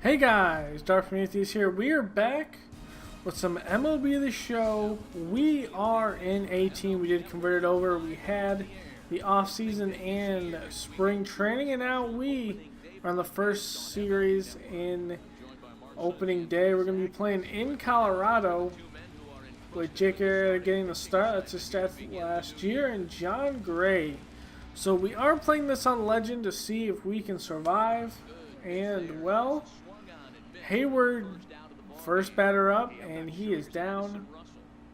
Hey guys, Dark Prometheus here. We are back with some MLB The Show. We are in 18. We did convert it over. We had the off season and spring training, and now we are on the first series in opening day. We're going to be playing in Colorado with Jake Arrieta getting the start. That's his stats last year, and John Gray. So we are playing this on Legend to see if we can survive. And well, Hayward, first batter up, and he is down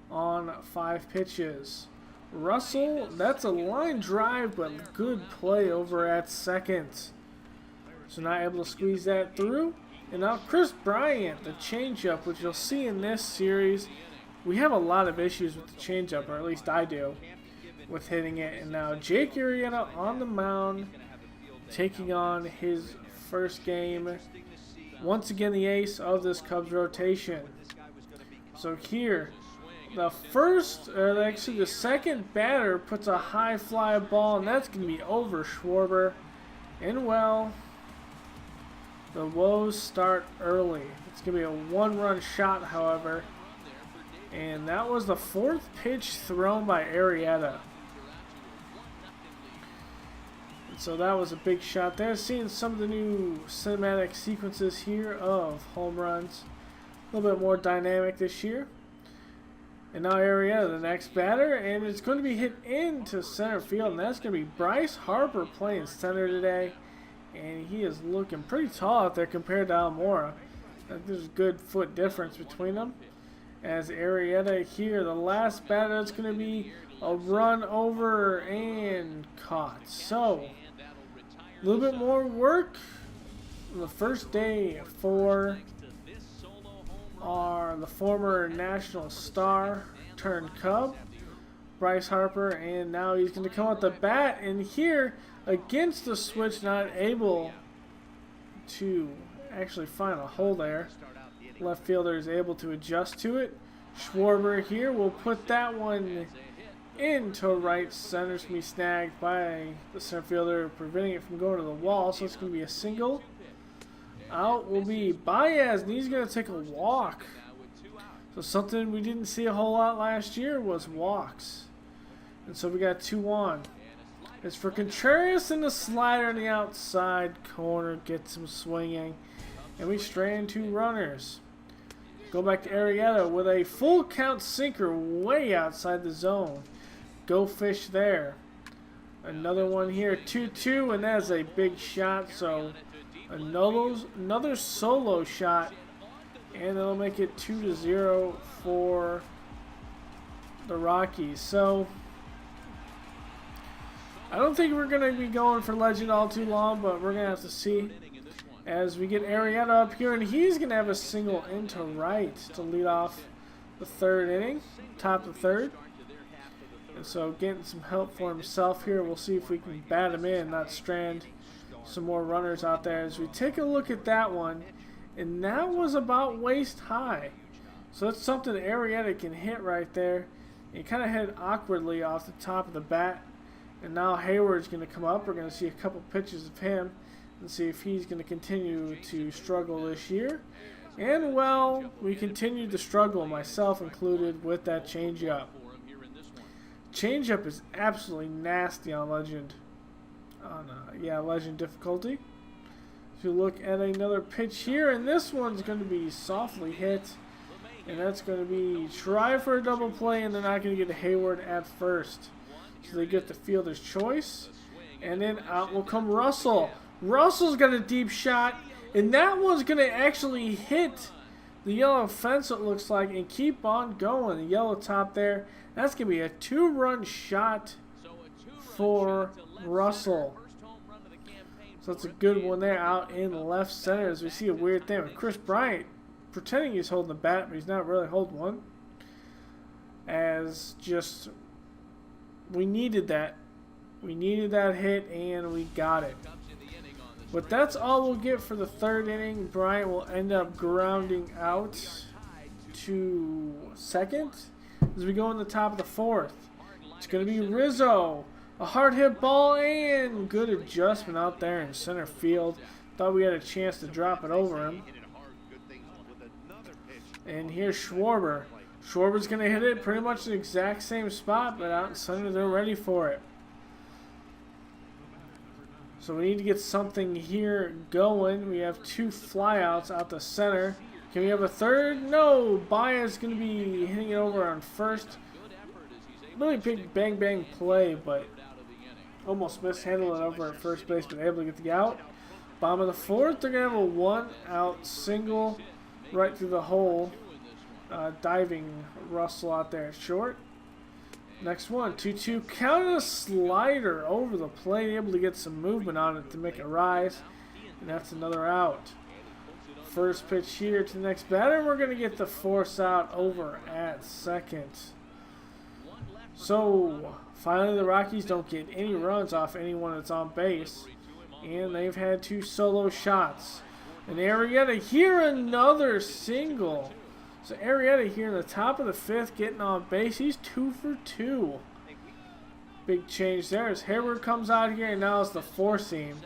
on 5 pitches. Russell, that's a line drive, but good play over at second. So not able to squeeze that through. And now Chris Bryant, the changeup, which you'll see in this series. We have a lot of issues with the changeup, or at least I do, with hitting it. And now Jake Arrieta on the mound, taking on his first game. Once again, the ace of this Cubs rotation. So here, the second batter puts a high fly ball, and that's going to be over Schwarber. And well, the woes start early. It's going to be a 1-run shot, however. And that was the 4th pitch thrown by Arrieta. So that was a big shot there. Seeing some of the new cinematic sequences here of home runs. A little bit more dynamic this year. And now Arrieta, the next batter, and it's going to be hit into center field, and that's going to be Bryce Harper playing center today. And he is looking pretty tall out there compared to Almora. There's a good foot difference between them. As Arrieta here, the last batter, it's going to be a run over and caught. So a little bit more work on the first day for the former national star turned Cub, Bryce Harper, and now he's going to come out the bat, and here against the switch, not able to actually find a hole there. Left fielder is able to adjust to it. Schwarber here will put that one into right center. It's going to be snagged by the center fielder, preventing it from going to the wall. So it's going to be a single. Out will be Baez, and he's going to take a walk. So something we didn't see a whole lot last year was walks. And so we got 2 on. It's for Contreras, and the slider on the outside corner gets him swinging. And we strand 2 runners. Go back to Arrieta with a full count sinker way outside the zone. Go fish there. Another one here, 2-2, and that's a big shot. So another solo shot, and it'll make it 2-0 for the Rockies. So I don't think we're going to be going for Legend all too long, but we're going to have to see as we get Arrieta up here, and he's going to have a single into right to lead off the 3rd inning, top of the 3rd. And so getting some help for himself here. We'll see if we can bat him in, not strand some more runners out there. As we take a look at that one, and that was about waist high. So that's something Arrieta can hit right there. And he kind of hit awkwardly off the top of the bat. And now Hayward's going to come up. We're going to see a couple pitches of him and see if he's going to continue to struggle this year. And well, we continued to struggle, myself included, with that changeup. Changeup is absolutely nasty on Legend. Legend difficulty. If you look at another pitch here, and this one's going to be softly hit, and that's going to be try for a double play, and they're not going to get Hayward at first. So they get the fielder's choice, and then out will come Russell. Russell's got a deep shot, and that one's going to actually hit the yellow fence, it looks like, and keep on going. The yellow top there. That's going to be a 2-run shot for Russell. So that's a good one there out in left center, as we see a weird thing with Chris Bryant pretending he's holding the bat, but he's not really holding one. As just, we needed that. We needed that hit, and we got it. But that's all we'll get for the 3rd inning. Bryant will end up grounding out to second as we go in the top of the 4th. It's going to be Rizzo. A hard hit ball, and good adjustment out there in center field. Thought we had a chance to drop it over him. And here's Schwarber. Schwarber's going to hit it pretty much the exact same spot, but out in center, they're ready for it. So we need to get something here going. We have 2 flyouts out the center. Can we have a third? No! Baez going to be hitting it over on first. Really big bang bang play, but almost mishandled it over at first base, but able to get the out. Bottom of the 4th, they're going to have a 1-out single right through the hole. Diving Russell out there at short. Next one, 2-2. Counted a slider over the plate, able to get some movement on it to make it rise. And that's another out. First pitch here to the next batter. We're going to get the force out over at second. So, finally the Rockies don't get any runs off anyone that's on base. And they've had 2 solo shots. And Arrieta here, another single. So Arrieta here in the top of the 5th getting on base. He's 2 for 2. Big change there as Hayward comes out here, and now it's the 4-seam.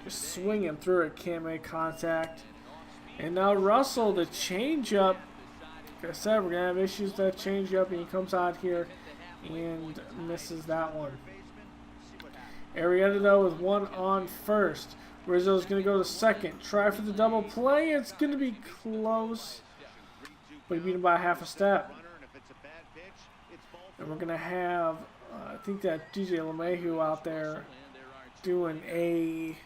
Just swinging through it, can't make contact. And now Russell, the changeup. Like I said, we're going to have issues with that changeup, and he comes out here and misses that one. Arrieta, though, with 1 on first. Rizzo's going to go to second. Try for the double play. It's going to be close. But he beat him by half a step. And we're going to have, I think that DJ LeMahieu out there doing a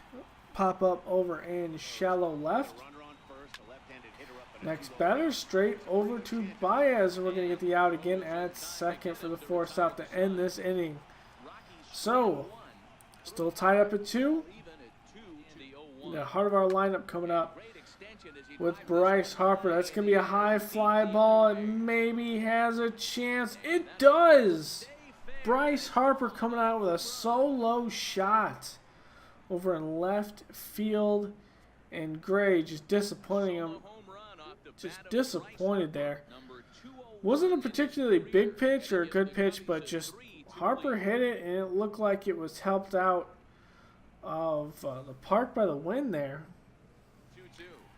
pop-up over in shallow left. Next batter, straight over to Baez. And we're going to get the out again at second for the force out to end this inning. So, still tied up at 2. The heart of our lineup coming up with Bryce Harper. That's going to be a high fly ball. It maybe has a chance. It does! Bryce Harper coming out with a solo shot over in left field. And Gray just disappointing him. Just disappointed there. Wasn't a particularly big pitch or a good pitch, but just Harper hit it and it looked like it was helped out of the park by the wind there.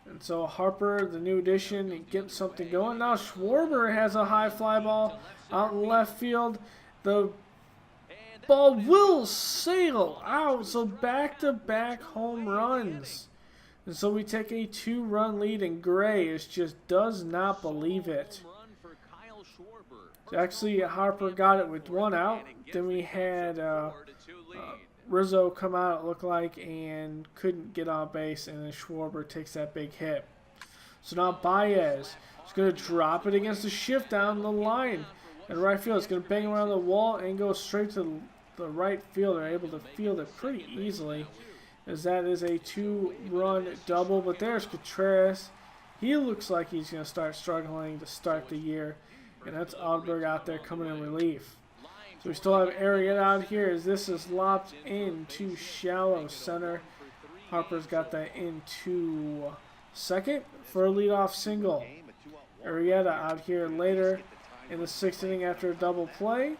And so Harper, the new addition, getting something going. Now Schwarber has a high fly ball out in left field. The ball will sail out. So back-to-back home runs. And so we take a 2-run lead, and Gray just does not believe it. So actually, Harper got it with 1 out. Then we had Rizzo come out, it looked like, and couldn't get on base, and then Schwarber takes that big hit. So now Baez is going to drop it against the shift down the line. And right field, it's going to bang around the wall and go straight to the right field. They're able to field it pretty easily, as that is a 2-run double. But there's Contreras. He looks like he's going to start struggling to start the year. And that's Oddberg out there coming in relief. So we still have Arrieta out here as this is lopped into shallow center. Harper's got that into second for a leadoff single. Arrieta out here later in the 6th inning after a double play.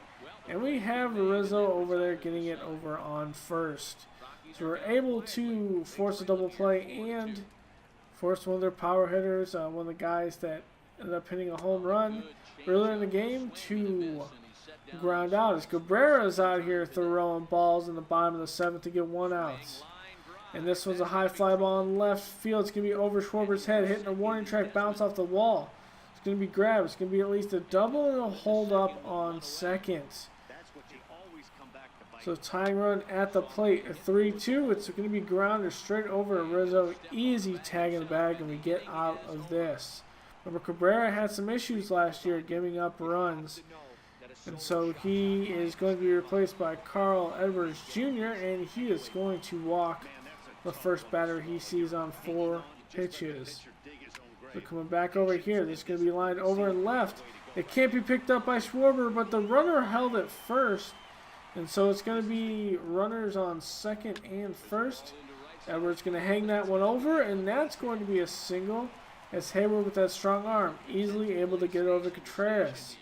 And we have Rizzo over there getting it over on first. So we're able to force a double play and force one of their power hitters, one of the guys that ended up hitting a home run earlier in the game, to ground out. As Cabrera's out here throwing balls in the bottom of the 7th to get 1 out. And this one's a high fly ball in left field. It's going to be over Schwarber's head, hitting a warning track, bounce off the wall. It's going to be grabbed. It's going to be at least a double and a hold up on second. So tying run at the plate, a 3-2. It's going to be grounded straight over Rizzo. Easy tag in the bag, and we get out of this. Remember, Cabrera had some issues last year giving up runs. And so he is going to be replaced by Carl Edwards Jr., and he is going to walk the first batter he sees on 4 pitches. So coming back over here, this is going to be lined over and left. It can't be picked up by Schwarber, but the runner held it first. And so it's going to be runners on second and first. Edwards going to hang that one over, and that's going to be a single, as Hayward with that strong arm easily able to get over Contreras.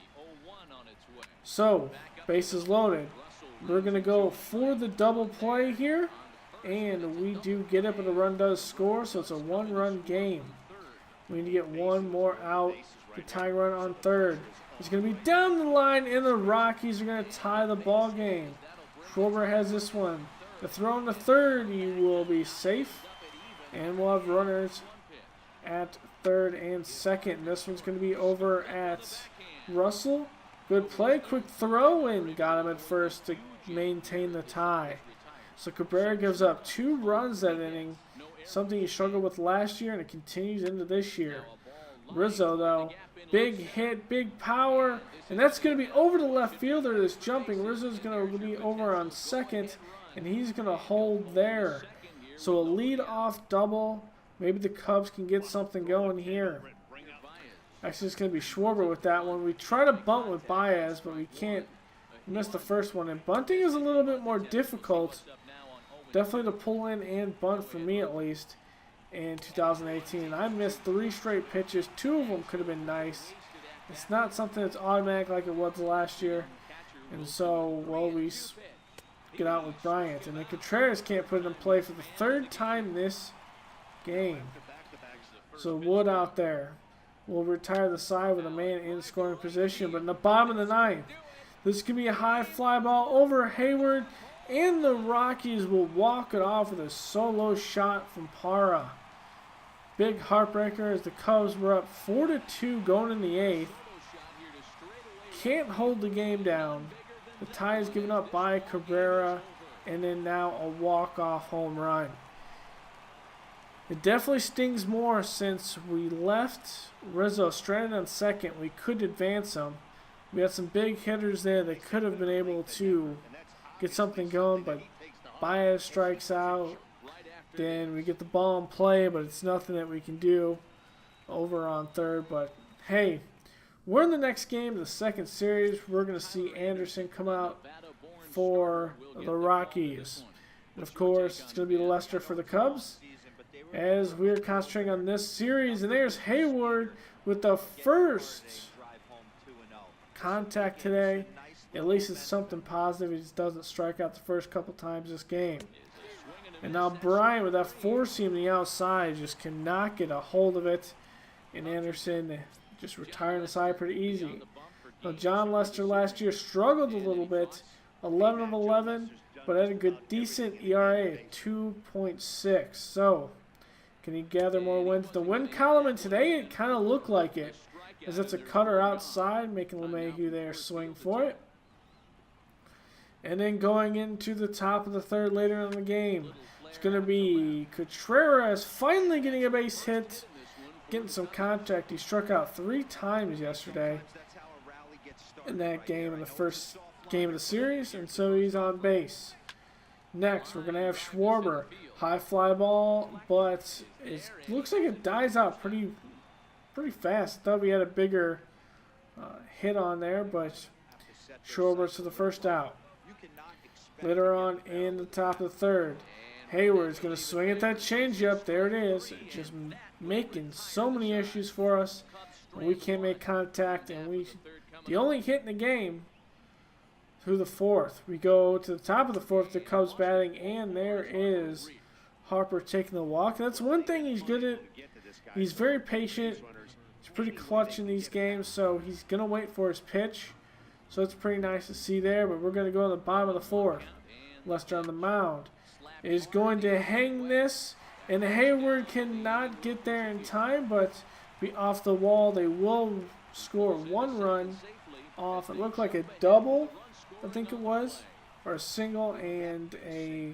So, bases loaded. We're going to go for the double play here. And we do get it, but the run does score, so it's a one-run game. We need to get one more out. The tying run on third. It's going to be down the line, and the Rockies are going to tie the ball game. Schwarber has this one. The throw in the third, he will be safe. And we'll have runners at third and second. This one's going to be over at Russell. Good play, quick throw, and got him at first to maintain the tie. So Cabrera gives up 2 runs that inning, something he struggled with last year, and it continues into this year. Rizzo, though, big hit, big power, and that's going to be over the left fielder that's jumping. Rizzo's going to be over on second, and he's going to hold there. So a lead-off double. Maybe the Cubs can get something going here. Actually, it's going to be Schwarber with that one. We try to bunt with Baez, but we can't. We missed the first one, and bunting is a little bit more difficult. Definitely to pull in and bunt for me, at least, in 2018. I missed 3 straight pitches. 2 of them could have been nice. It's not something that's automatic like it was last year. And so, well, we get out with Bryant. And then Contreras can't put it in play for the 3rd time this game. So Wood out there will retire the side with a man in scoring position. But in the bottom of the 9th, this can be a high fly ball over Hayward. And the Rockies will walk it off with a solo shot from Parra. Big heartbreaker as the Cubs were up 4-2 going in the 8th. Can't hold the game down. The tie is given up by Cabrera, and then now a walk-off home run. It definitely stings more since we left Rizzo stranded on second. We could advance him. We had some big hitters there that could have been able to get something going, but Baez strikes out. Then we get the ball in play, but it's nothing that we can do over on third. But hey, we're in the next game, the second series. We're going to see Anderson come out for the Rockies. And of course, it's going to be Lester for the Cubs as we're concentrating on this series. And there's Hayward with the first contact today. At least it's something positive. He just doesn't strike out the first couple times this game. And now Bryant with that four-seam on the outside just cannot get a hold of it. And Anderson just retiring the side pretty easy. Now John Lester last year struggled a little bit. 11 of 11, but had a good decent ERA at 2.6. So can he gather more wins? The win column, and today it kind of looked like it, as it's a cutter outside, making LeMahieu there swing for it. And then going into the top of the third later in the game, it's going to be Contreras finally getting a base hit, getting some contact. He struck out 3 times yesterday in that game, in the first game of the series, and so he's on base. Next, we're going to have Schwarber. High fly ball, but it looks like it dies out pretty fast. Thought we had a bigger hit on there, but Schwarber's to the first out. Later on in the top of the third, Hayward's going to swing at that changeup. There it is. Just making so many issues for us. We can't make contact, and the only hit in the game through the 4th. We go to the top of the 4th, the Cubs batting, and there is Harper taking the walk. That's one thing he's good at. He's very patient. He's pretty clutch in these games, so he's going to wait for his pitch. So it's pretty nice to see there, but we're going to go to the bottom of the 4th. Lester on the mound is going to hang this, and Hayward cannot get there in time, but be off the wall. They will score 1 run off. It looked like a double, I think it was, or a single and a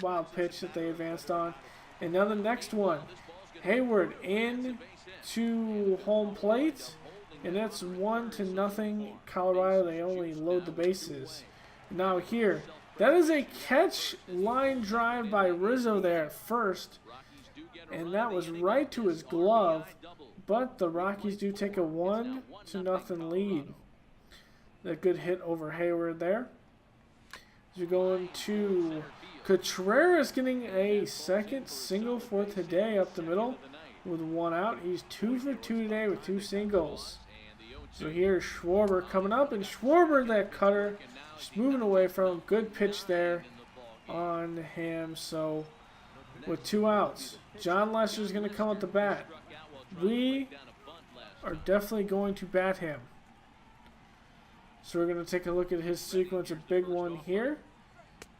wild pitch that they advanced on. And now the next one, Hayward in to home plate. And that's 1-0 Colorado. They only load the bases. Now here, that is a catch line drive by Rizzo there at first. And that was right to his glove. But the Rockies do take a 1-0 lead. A good hit over Hayward there. As you're going to Contreras getting a second single for today up the middle with 1 out. He's 2 for 2 today with 2 singles. So here's Schwarber coming up, and Schwarber, that cutter, just moving away from him. Good pitch there. on him. So with 2 outs, John Lester is going to come at the bat. We are definitely going to bat him. So we're going to take a look at his sequence, a big one here.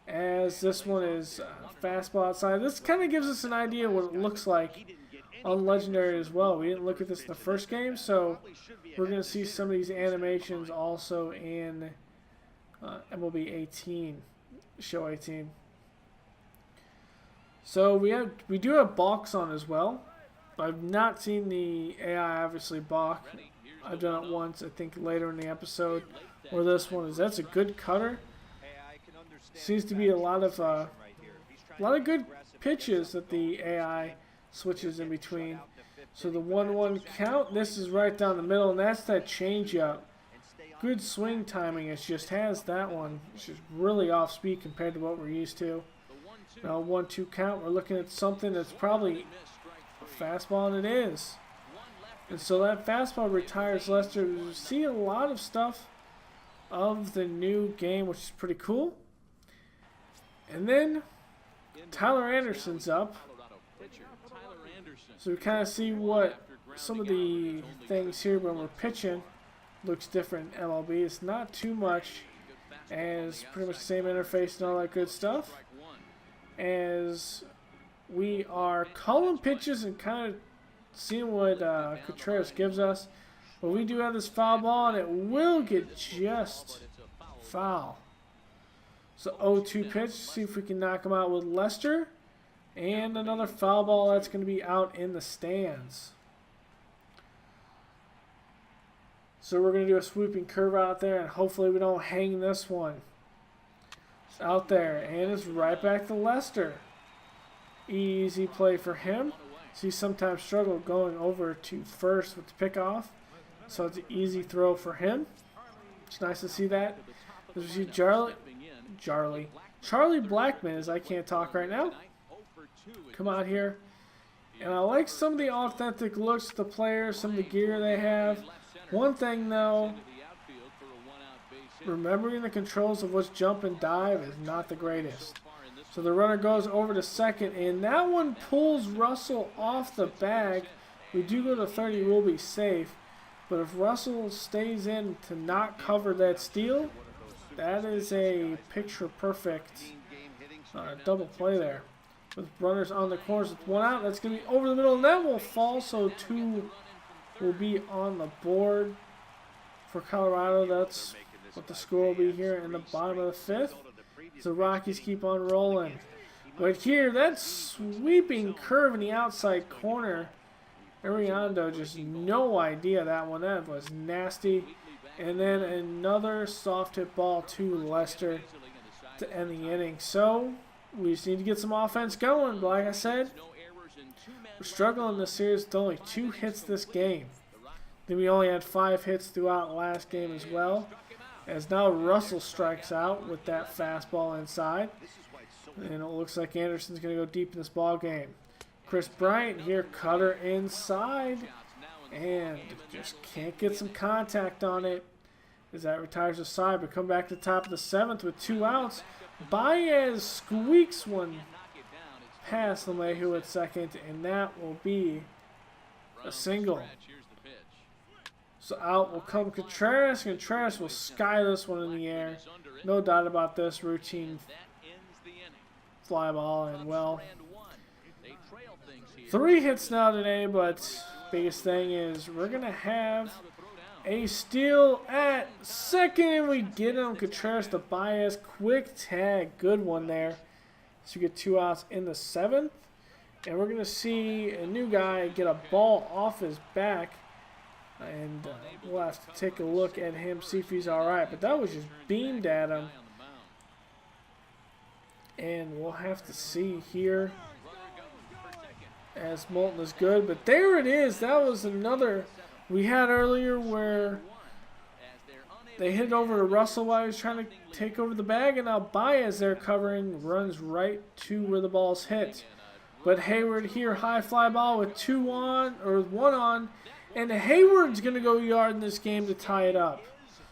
As this one is fastball outside. This kind of gives us an idea of what it looks like on Legendary as well. We didn't look at this in the first game, so we're going to see some of these animations also in MLB 18, Show 18. So we do have balks on as well. I've not seen the AI obviously balk. I've done it once, I think later in the episode. Where this one is, that's a good cutter. Seems to be a lot of good pitches that the AI switches in between. So the 1-1 count, this is right down the middle, and that's that changeup. Good swing timing. It just has that one. It's just really off speed compared to what we're used to. Now 1-2 count, we're looking at something that's probably a fastball, and it is. And so that fastball retires Lester. We see a lot of stuff of the new game, which is pretty cool. And then Tyler Anderson's up. So we kind of see what some of the things here when we're pitching looks different in MLB. It's not too much, as pretty much the same interface and all that good stuff. As we are calling pitches and kind of seeing what Contreras gives us. But we do have this foul ball, and it will get just foul. So 0-2 pitch, see if we can knock him out with Lester. And another foul ball that's going to be out in the stands. So we're going to do a swooping curve out there, and hopefully we don't hang this one. It's out there, and it's right back to Lester. Easy play for him. So he sometimes struggle going over to first with the pickoff. So it's an easy throw for him. It's nice to see that. As we see Charlie Blackmon, as I can't talk right now, come out here. And I like some of the authentic looks of the players, some of the gear they have. One thing though, remembering the controls of what's jump and dive is not the greatest. So the runner goes over to second, and that one pulls Russell off the bag. We do go to 30, we'll be safe. But if Russell stays in to not cover that steal, that is a picture-perfect double play there. With runners on the corners with 1 out, that's going to be over the middle, and that will fall, so 2 will be on the board for Colorado. That's what the score will be here in the bottom of the 5th. So Rockies keep on rolling. But here, that sweeping curve in the outside corner, Ariando, just no idea that one. That was nasty. And then another soft hit ball to Lester to end the inning. So we just need to get some offense going. But like I said, we're struggling in this series with only 2 hits this game. Then we only had 5 hits throughout last game as well. As now Russell strikes out with that fastball inside. And it looks like Anderson's going to go deep in this ball game. Chris Bryant here, cutter inside. And just can't get some contact on it. As that retires the side, but come back to the top of the 7th with 2 outs. Baez squeaks one past LeMahieu at second, and that will be a single. So out will come Contreras. Contreras will sky this one in the air. No doubt about this. Routine fly ball, and well, 3 hits now today, but biggest thing is we're going to have a steal at second, and we get him. Contreras to Baez. Quick tag. Good one there. So we get 2 outs in the 7th. And we're going to see a new guy get a ball off his back. And we'll have to take a look at him, see if he's all right. But that was just beamed at him. And we'll have to see here as Moulton is good. But there it is. That was another we had earlier where they hit over to Russell while he was trying to take over the bag. And now Baez there covering, runs right to where the ball's hit. But Hayward here, high fly ball with 2 on, or 1 on. And Hayward's going to go yard in this game to tie it up.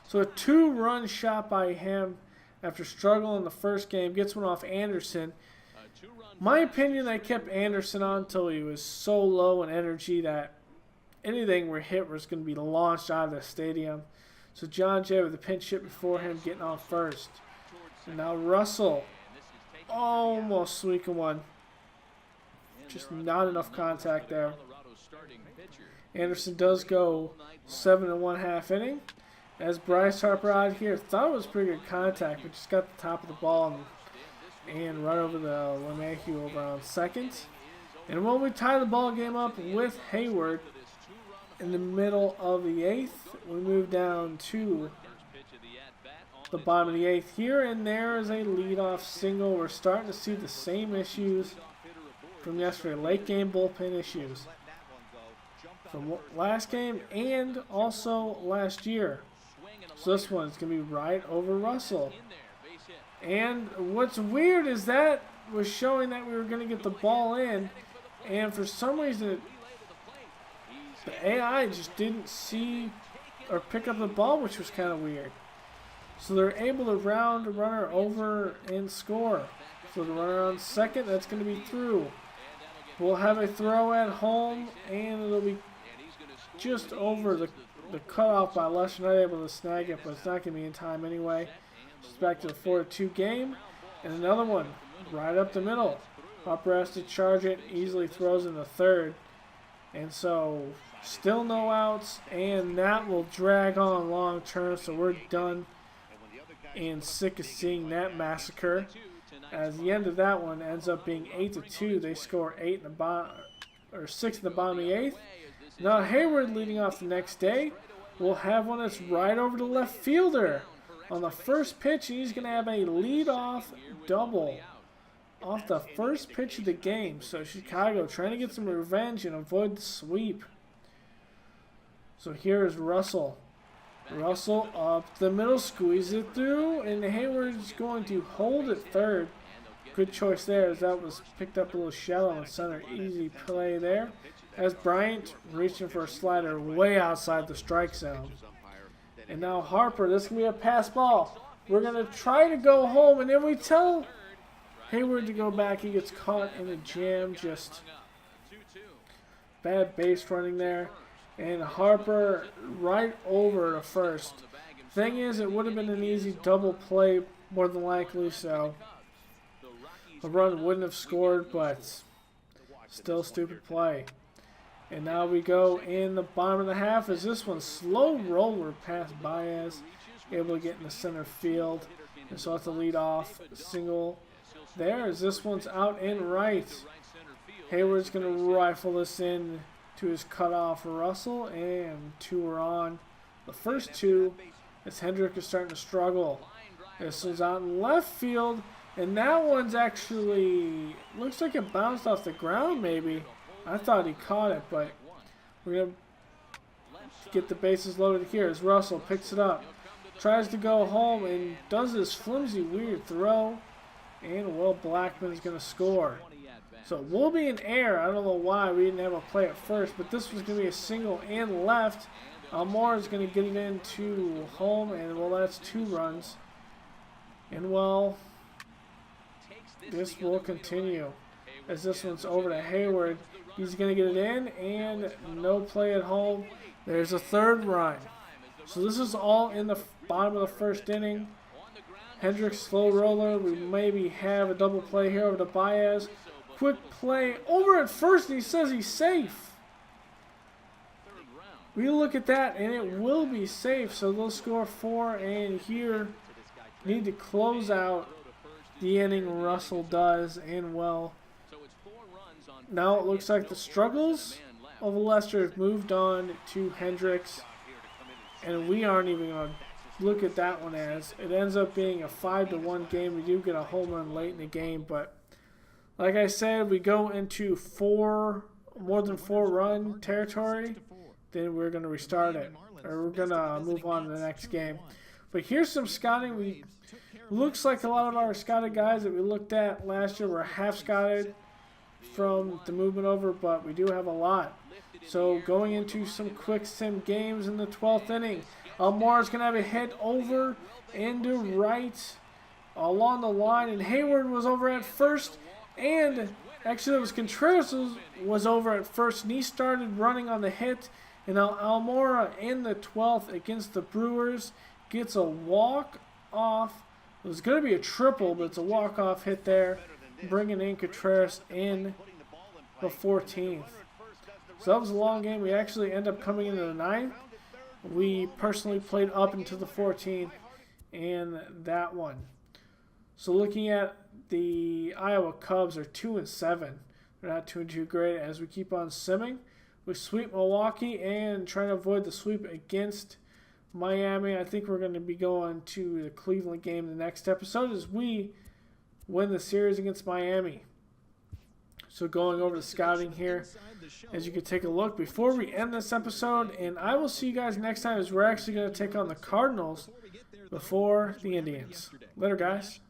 So a 2-run shot by him. after struggling in the first game, gets one off Anderson. My opinion, they kept Anderson on until he was so low in energy that anything we hit was going to be launched out of the stadium. So John Jay with the pinch hit before him getting on first. And now Russell almost sneaking one. Just not enough contact there. Anderson does go 7 1/2 inning. As Bryce Harper out here thought it was pretty good contact, but just got the top of the ball and run over the LeMahieu over on second. And when we tie the ball game up with Hayward in the middle of the 8th, we move down to the bottom of the 8th here, and there is a leadoff single. We're starting to see the same issues from yesterday, late game bullpen issues from last game and also last year. So this one's going to be right over Russell. And what's weird is that was showing that we were going to get the ball in, and for some reason the AI just didn't see or pick up the ball, which was kind of weird. So they're able to round the runner over and score. So the runner on second, that's going to be through. We'll have a throw at home, and it'll be just over the cutoff by Lester. Not able to snag it, but it's not going to be in time anyway. Just back to the 4-2 game. And another one right up the middle. Harper has to charge it, easily throws in the third. And so still no outs, and that will drag on long term, so we're done and sick of seeing that massacre. As the end of that one ends up being 8-2. They score 8 in the bottom, or 6 in the bottom of the 8th. Now Hayward leading off the next day. We'll have one that's right over the left fielder on the first pitch. He's going to have a leadoff double off the first pitch of the game. So Chicago trying to get some revenge and avoid the sweep. So here is Russell. Russell up the middle, squeeze it through, and Hayward's going to hold it third. Good choice there, as that was picked up a little shallow in center. Easy play there. As Bryant reaching for a slider way outside the strike zone. And now Harper, this is going to be a pass ball. We're going to try to go home, and then we tell Hayward to go back. He gets caught in a jam, just bad base running there. And Harper right over to first. Thing is, it would have been an easy double play, more than likely, so the run wouldn't have scored, but still stupid play. And now we go in the bottom of the half as this one slow roller past Baez, able to get in the center field. And so that's a leadoff single there as this one's out and right. Hayward's going to rifle this in to his cutoff Russell, and 2 are on. The first 2 as Hendrick is starting to struggle. This one's out in left field, and that one's actually looks like it bounced off the ground maybe. I thought he caught it, but we're going to get the bases loaded here as Russell picks it up. Tries to go home and does this flimsy weird throw, and Will Blackmon's going to score. So we'll be in air. I don't know why we didn't have a play at first, but this was going to be a single and left. Almora is going to get it into home, and well, that's 2 runs. And well, this will continue as this one's over to Hayward. He's going to get it in, and no play at home. There's a 3rd run. So this is all in the bottom of the first inning. Hendricks slow roller. We maybe have a double play here over to Baez. Quick play over at first, and he says he's safe. We look at that, and it will be safe. So they'll score 4, and here need to close out the inning. Russell does, and well, now it looks like the struggles of Lester have moved on to Hendricks, and we aren't even going to look at that one as it ends up being a 5-1 game. We do get a home run late in the game, but like I said, we go into more than 4 run territory, then we're going to restart it, or we're going to move on to the next game. But here's some scouting. Looks like a lot of our scouted guys that we looked at last year were half scouted from the movement over, but we do have a lot. So going into some quick sim games in the 12th inning, Almora's going to have a hit over into right, along the line, and Hayward was over at first, and actually it was Contreras was over at first, and he started running on the hit, and Almora in the 12th against the Brewers gets a walk-off. It was going to be a triple, but it's a walk-off hit there, bringing in Contreras in the 14th. So that was a long game. We actually end up coming into the 9th. We personally played up into the 14th in that one. So looking at the Iowa Cubs are 2-7. They're not doing too great as we keep on simming. We sweep Milwaukee and trying to avoid the sweep against Miami. I think we're going to be going to the Cleveland game in the next episode as we win the series against Miami. So going over the scouting here, as you can take a look before we end this episode, and I will see you guys next time as we're actually going to take on the Cardinals before the Indians. Later, guys.